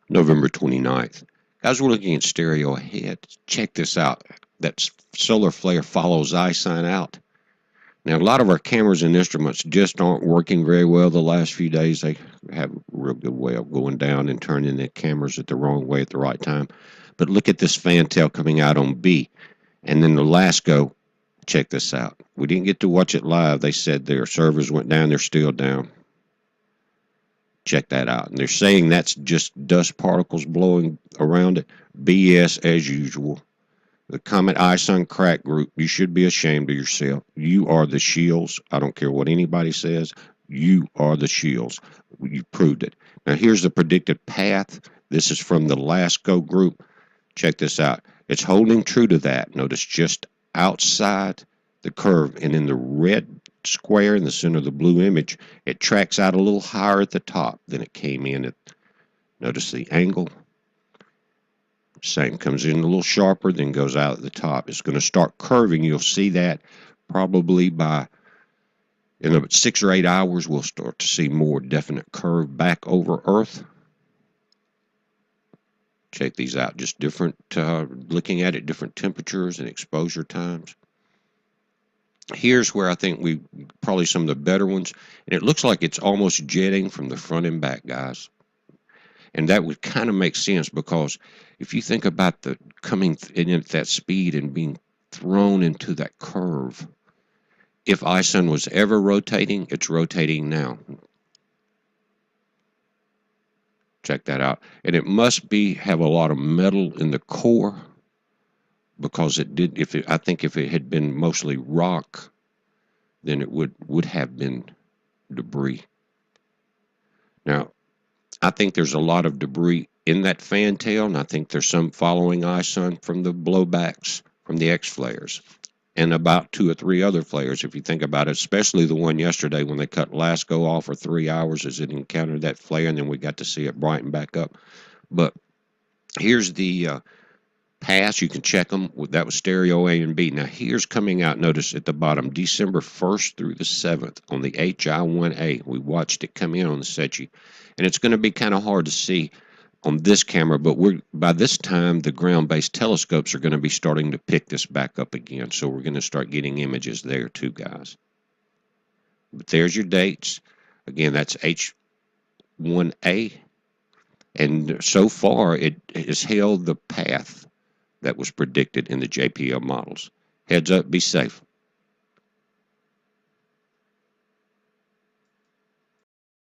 November 29th. Guys, we're looking at stereo ahead. Check this out. That solar flare follows ISON out. Now, a lot of our cameras and instruments just aren't working very well the last few days. They have a real good way of going down and turning the cameras at the wrong way at the right time. But look at this fantail coming out on B. And then the last go, check this out. We didn't get to watch it live. They said their servers went down. They're still down. Check that out. And they're saying that's just dust particles blowing around it. BS as usual. The Comet ISON crack group, you should be ashamed of yourself. You are the shields. I don't care what anybody says. You are the shields. You proved it. Now, here's the predicted path. This is from the last go group. Check this out. It's holding true to that. Notice just outside the curve and in the red square in the center of the blue image, it tracks out a little higher at the top than it came in at. Notice the angle. Same, comes in a little sharper, then goes out at the top. It's going to start curving. You'll see that probably in about 6 or 8 hours, we'll start to see more definite curve back over Earth. Check these out, just different, looking at it, different temperatures and exposure times. Here's where I think we probably some of the better ones, and it looks like it's almost jetting from the front and back, guys. And that would kind of make sense because if you think about the coming in at that speed and being thrown into that curve, if ISON was ever rotating, it's rotating now. Check that out. And it must have a lot of metal in the core because it did. I think if it had been mostly rock, then it would have been debris. Now, I think there's a lot of debris in that fantail, and I think there's some following ISON from the blowbacks from the X flares, and about 2 or 3 other flares, if you think about it, especially the one yesterday when they cut LASCO off for 3 hours as it encountered that flare, and then we got to see it brighten back up. But here's the pass. You can check them. That was stereo A and B. Now, here's coming out, notice at the bottom, December 1st through the 7th on the HI-1A. We watched it come in on the SETI. And it's going to be kind of hard to see on this camera, but by this time, the ground-based telescopes are going to be starting to pick this back up again. So we're going to start getting images there too, guys. But there's your dates. Again, that's H1A. And so far, it has held the path that was predicted in the JPL models. Heads up, be safe.